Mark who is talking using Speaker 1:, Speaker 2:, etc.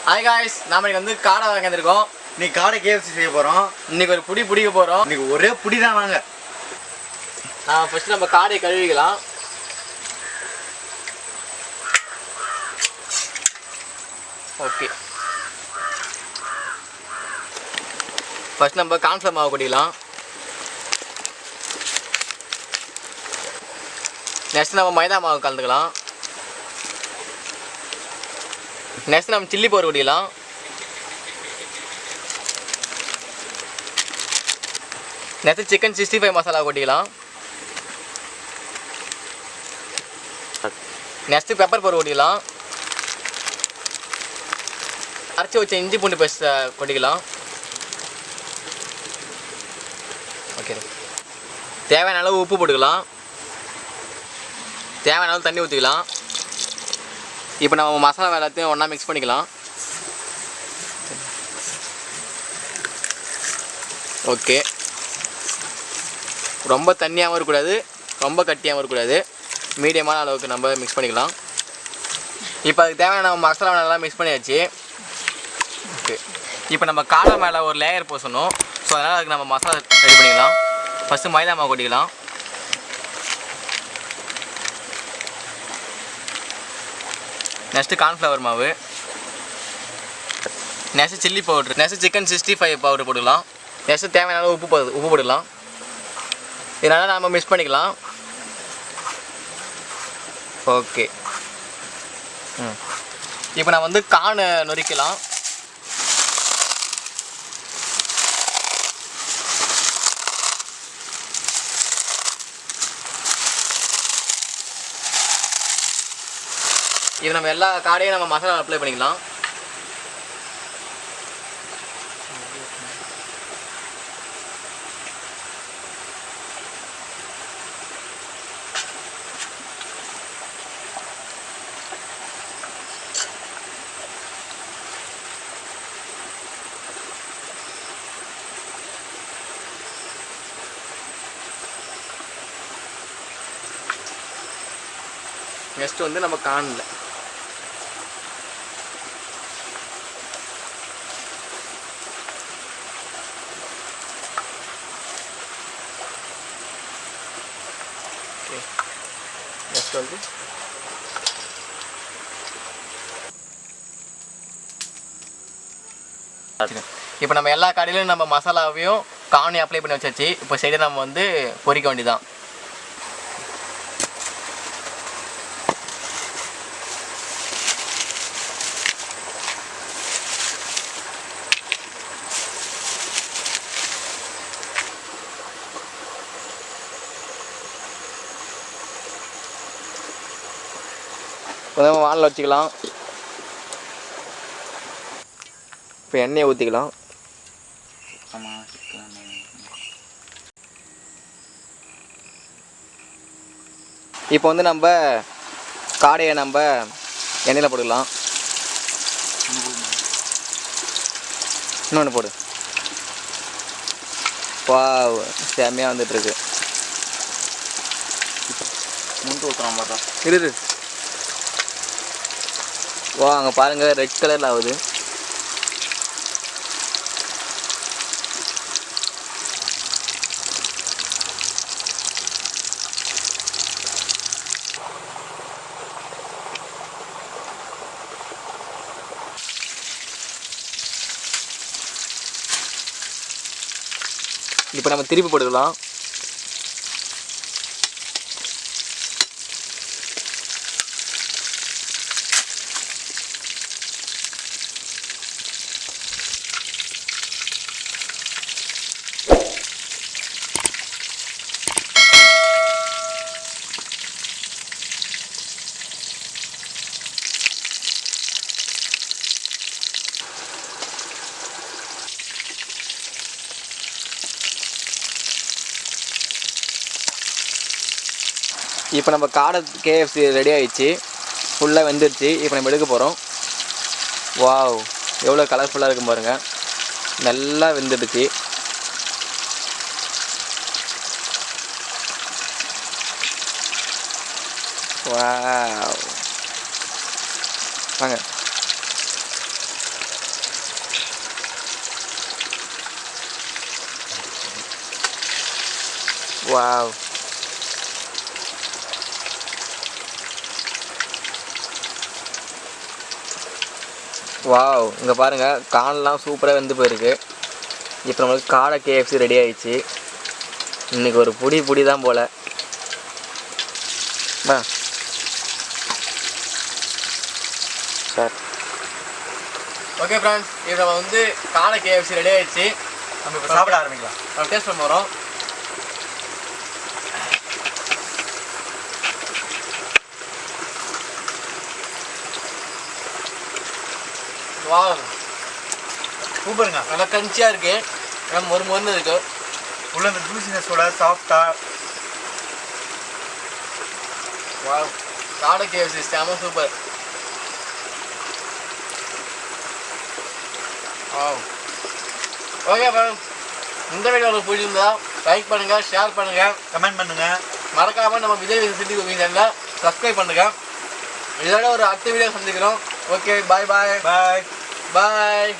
Speaker 1: Hi guys, நாம இன்னைக்கு வந்து காடை வாங்க வந்திருக்கோம்.
Speaker 2: நீ காடை KFC செய்ய போறோம்.
Speaker 1: இன்னைக்கு ஒரு புடி புடிக்க போறோம்.
Speaker 2: இன்னைக்கு ஒரே புடி தான் வாங்க.
Speaker 1: ஃபர்ஸ்ட் நம்ம காடையை கழுவிக்கலாம். ஓகே. ஃபர்ஸ்ட் நம்ம கார்ன்ஃப்ளவர் மாவு கொட்டிக்கலாம். நெக்ஸ்ட் நம்ம மைதா மாவு கலந்துக்கலாம். நெக்ஸ்ட் நம்ம சில்லி பவுடர் கொட்டிக்கலாம். நெக்ஸ்ட் சிக்கன் 65 மசாலா கொட்டிக்கலாம். நெக்ஸ்ட் பெப்பர் பவுடர் கொட்டிக்கலாம். அரைச்சி வச்ச இஞ்சி பூண்டு பேஸ்ட் கொட்டிக்கலாம். ஓகே. தேவையான அளவு உப்பு போட்டுக்கலாம். தேவையான அளவு தண்ணி ஊற்றிக்கலாம். இப்போ நம்ம மசாலா எல்லாத்தையும் ஒன்றா மிக்ஸ் பண்ணிக்கலாம். ஓகே. ரொம்ப தண்ணியாகவும் இருக்கக்கூடாது, ரொம்ப கட்டியாகவும் இருக்கக்கூடாது, மீடியமான அளவுக்கு நம்ம மிக்ஸ் பண்ணிக்கலாம். இப்போ அதுக்கு தேவையான நம்ம மசாலா நல்லா மிக்ஸ் பண்ணியாச்சு. ஓகே. இப்போ நம்ம காடை மேலே ஒரு லேயர் பூசணும். ஸோ அதனால் அதுக்கு நம்ம மசாலா ரெடி பண்ணிக்கலாம். ஃபஸ்ட்டு மைதா மாவு கொட்டிக்கலாம். நெக்ஸ்ட்டு கார்ன்ஃப்ளவர் மாவு, next chilli powder, next chicken 65 powder போட்டுக்கலாம். நெக்ஸ்ட்டு தேவையான அளவு உப்பு போட்டுக்கலாம். இதனால் நம்ம மிக்ஸ் பண்ணிக்கலாம். ஓகே. இப்போ நான் வந்து கார்னை நொறிக்கலாம். இது நம்ம எல்லா காடையும் நம்ம மசாலா அப்ளை பண்ணிக்கலாம். நெக்ஸ்ட் வந்து நம்ம கார்ன்ல நெக்ஸ்ட் வந்து இப்போ நம்ம எல்லா கடையிலும் நம்ம மசாலாவையும் கார்னையும் அப்ளை பண்ணி வச்சாச்சு. இப்போ சைடு நம்ம வந்து பொரிக்க வேண்டியதான். கொஞ்சம் வானில் வச்சுக்கலாம். இப்போ எண்ணெயை ஊற்றிக்கலாம். இப்போ வந்து நம்ம காடையை நம்ம எண்ணெயில் போட்டுக்கலாம். இன்னொன்று போடு. வாவ், செம்மையாக வந்துட்டுருக்கு. முண்டு ஊற்றுறோம் பார்த்தா இரு. வா, அங்கே பாருங்கள், ரெட் கலரில் ஆகுது. இப்போ நம்ம திருப்பி போட்டுக்கலாம். இப்போ நம்ம காடை KFC ரெடி ஆகிடுச்சு. ஃபுல்லாக வெந்துருச்சு. இப்போ நம்ம எடுக்க போகிறோம். வாவ், எவ்வளோ கலர்ஃபுல்லாக இருக்கும் பாருங்கள். நல்லா வெந்துடுச்சு. வாவ், வாங்க. வாவ். வாவ், இங்கே பாருங்கள் காலெலாம் சூப்பராக வெந்து போயிருக்கு. இப்போ நம்மளுக்கு காடை கேஎஃப்சி ரெடி ஆயிடுச்சு. இன்றைக்கி ஒரு புடி தான் போல். சார் ஓகே ஃப்ரெண்ட்ஸ், இதை நம்ம வந்து காடை கேஎஃப்சி ரெடி ஆயிடுச்சு.
Speaker 2: நம்ம இப்போ சாப்பிட ஆரம்பிக்கலாம்.
Speaker 1: நம்ம டேஸ்ட் பண்ண போகிறோம். வாவ்,
Speaker 2: சூப்பருங்க.
Speaker 1: நல்லா கஞ்சியாக இருக்குது, நல்லா மொறு இருக்குது.
Speaker 2: உள்ள இந்த ஜூசினஸோட சாஃப்டாக.
Speaker 1: வாவ், காடை கேஎஃப்சி செம சூப்பர். வாவ். ஓகே ஃப்ரெண்ட்ஸ், இந்த வீடியோ உங்களுக்கு பிடிச்சிருந்தா லைக் பண்ணுங்கள், ஷேர் பண்ணுங்கள்,
Speaker 2: கமெண்ட் பண்ணுங்கள்.
Speaker 1: மறக்காமல் நம்ம விஜய் சிட்டி குக்கிங் சேனலை சப்ஸ்கிரைப் பண்ணுங்கள். இதோட ஒரு அடுத்த வீடியோ சந்திக்கிறோம். ஓகே, பாய் பாய்
Speaker 2: பாய்
Speaker 1: பாய்.